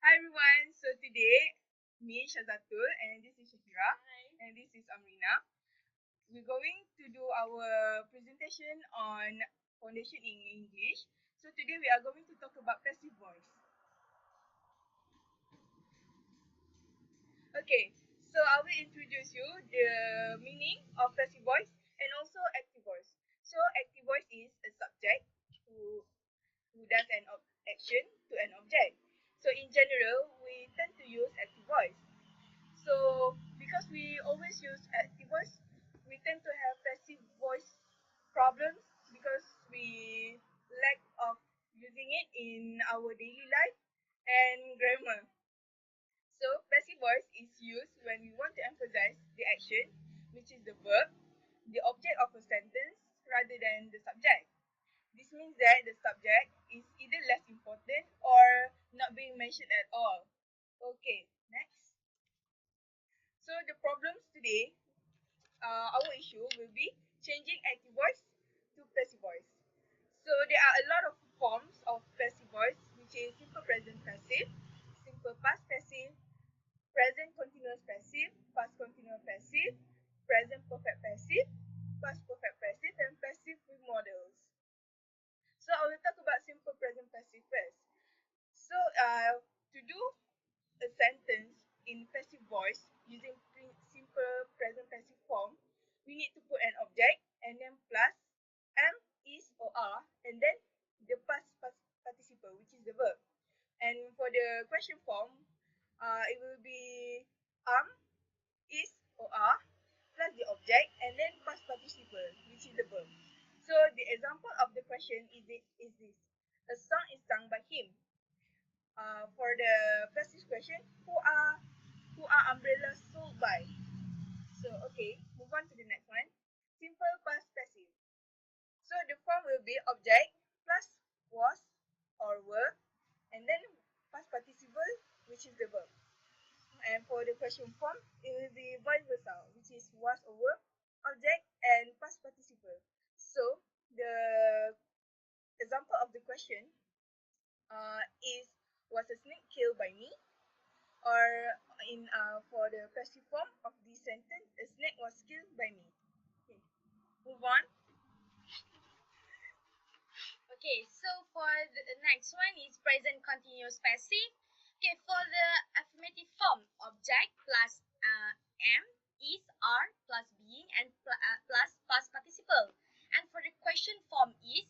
Hi everyone, so today me Shazatul and this is Shakira. Hi. And this is Amrina. We're going to do our presentation on foundation in English. So today we are going to talk about passive voice. Okay, so I will introduce you the meaning of passive voice and also active voice. So active voice is a subject who does an action to an object. So in general, we tend to use active voice. So because we always use active voice, we tend to have passive voice problems because we lack of using it in our daily life and grammar. So passive voice is used when we want to emphasize the action, which is the verb, the object of a sentence rather than the subject. This means that the subject is either less important or not being mentioned at all. Okay, next. So the problems today, our issue will be changing active voice to passive voice. So there are a lot of forms of passive voice, which is simple present passive, simple past passive, present continuous passive, past continuous passive, present perfect passive, past perfect passive, and passive with models. So I will talk about simple present passive first. So to do a sentence in passive voice using simple present passive form, we need to put an object and then plus am, is, or are, and then the past participle, which is the verb. And for the question form, it will be is, or are, plus the object, and then past participle, which is the verb. So the example of the question is this: a song is sung by him. For the passive question, who are umbrellas sold by? So okay, move on to the next one. Simple past passive. So the form will be object plus was or were, and then past participle, which is the verb. And for the question form, it will be vice versa, which is was or were, object and past participle. So the example of the question is, was a snake killed by me? Or in for the passive form of this sentence, a snake was killed by me. Okay, move on. Okay, so for the next one is present continuous passive. Okay, for the affirmative form, object plus am, is, are, plus being, and plus past participle. And for the question form is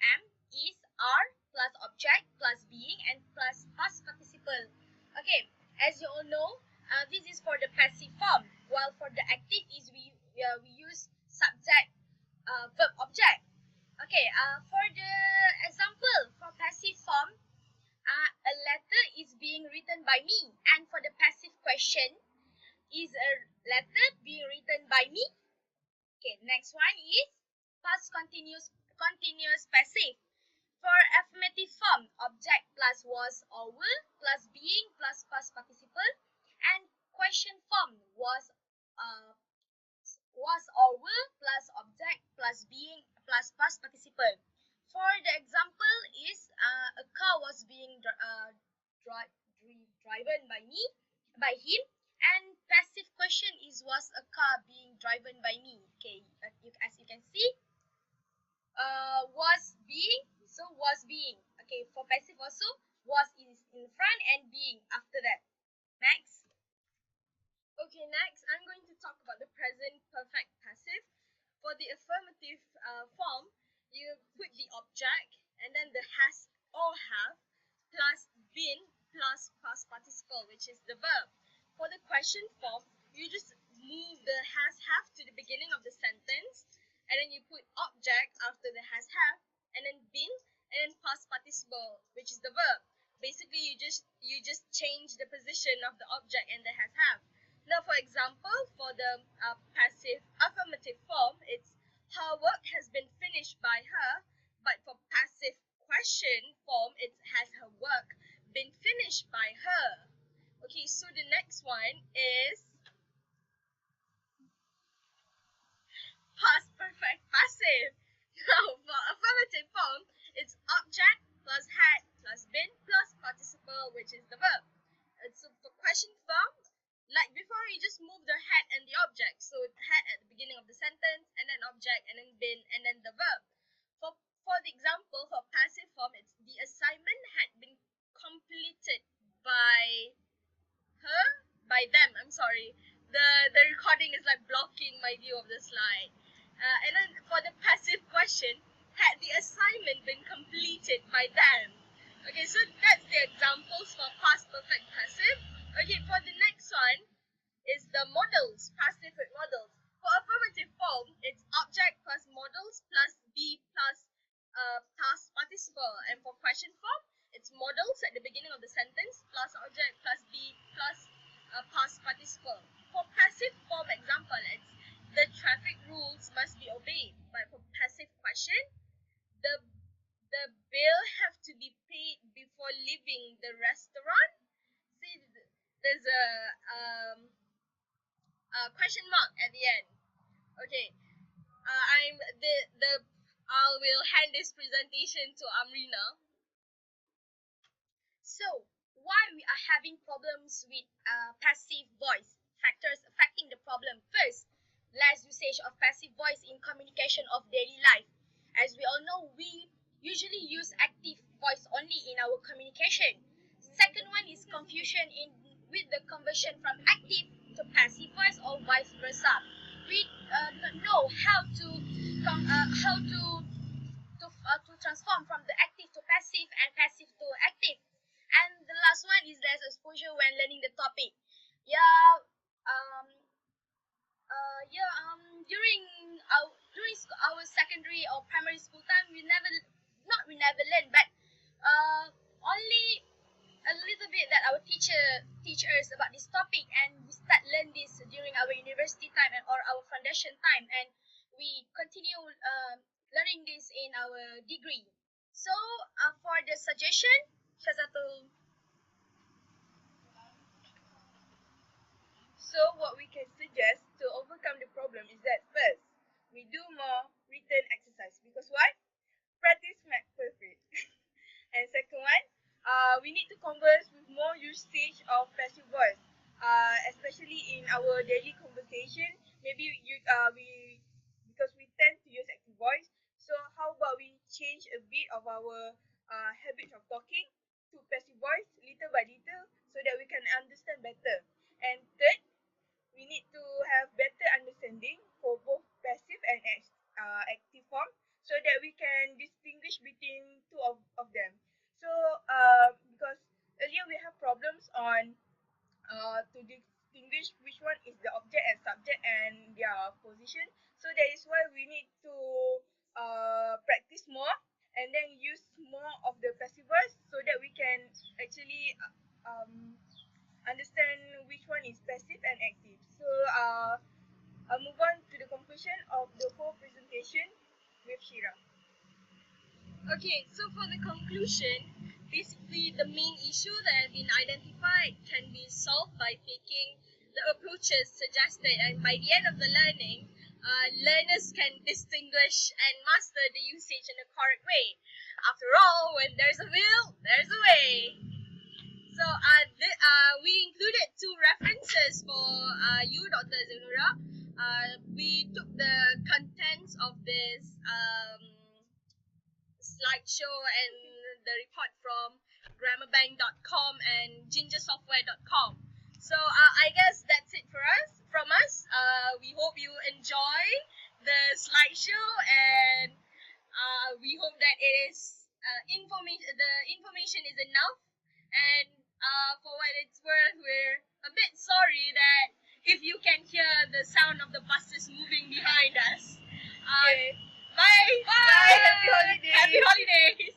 am, is, are, plus object, plus being, and plus past participle. Okay, as you all know, this is for the passive form, while for the active is we use subject, verb, object. Okay, for the example for passive form, a letter is being written by me, and for the passive question, is a letter being written by me? Okay, next one is past continuous passive. For affirmative form, object plus was or will plus being plus past participle, and question form was or will plus object plus being plus past participle. For the example is a car was being driven by him, and passive question is, was a car being driven by me? Okay, as you can see, was being, so was being. Okay, for passive also, was is in front and being after that. Next. Okay, next I'm going to talk about the present perfect passive. For the affirmative form, you put the object and then the has or have plus been plus past participle, which is the verb. For the question form, you just move the has have to the beginning of the sentence, and then you put object after the has have, and then been, and then past participle, which is the verb. Basically, you just change the position of the object and the has have. Now, for example, for the passive affirmative form, it's her work has been finished by her, but for passive question form, it has her work been finished by her. Okay, so the next one is past perfect passive. Now, for affirmative form, it's object plus had plus been plus participle, which is the verb. So for question form, like before, you just move the had and the object. So had at the beginning of the sentence, and then object, and then been, and then the verb. For the example, for passive form, it's the assignment had been completed by her, by them. I'm sorry. The recording is like blocking my view of the slide. And then for the passive question, had the assignment been completed by them? Okay, so that's the examples for past perfect passive. Okay, for the next one is the modals, passive with modals. For affirmative form, it's object plus modals plus be plus past participle. And for question form, it's modals at the beginning of the sentence plus object plus be plus past participle. For passive form example, it's the traffic rules must be obeyed. But for passive question, the bill have to be paid before leaving the restaurant. See, there's a question mark at the end. Okay, I will hand this presentation to Amrina. So, why we are having problems with passive voice? Factors affecting the problem. First, less usage of passive voice in communication of daily life. As we all know, we usually use active voice only in our communication. Second one is confusion with the conversion from active to passive voice or vice versa. We don't know how to transform from the active to passive and passive to active. And the last one is less exposure when learning the topic. During our secondary or primary school time, we never learn, but only a little bit that our teacher teach us about this topic, and we start learn this during our university time or our foundation time, and we continue learning this in our degree. So for the suggestion, So what we can suggest to overcome the problem is that first, we do more written exercise. Because why? Practice makes perfect. And second one, we need to converse with more usage of passive voice, especially in our daily conversation. Maybe because we tend to use active voice. So how about we change a bit of our habit of talking to passive voice little by little, so that we can understand better. And third, we need to have better understanding for both passive and active form, so that we can distinguish between two of them. So because earlier we have problems on to distinguish which one is the object and subject and their position. So that is why we need to practice more and then use more of the passive voice, so that we can actually understand which one is passive and active. So I'll move on to the conclusion of the whole presentation with Shira. Okay, so for the conclusion, basically the main issue that has been identified can be solved by taking the approaches suggested, and by the end of the learning, learners can distinguish and master the usage in the correct way. After all, when there's a will, there's a way. So we included two references for you, Dr. Zenura. We took the contents of this slideshow and the report from grammarbank.com and gingersoftware.com. So I guess that's it from us. We hope you enjoy the slideshow, and we hope that it is the information is enough. And for what it's worth, we're a bit sorry that if you can hear the sound of the buses moving behind us. Okay. Bye. Bye. Happy holidays. Happy holidays.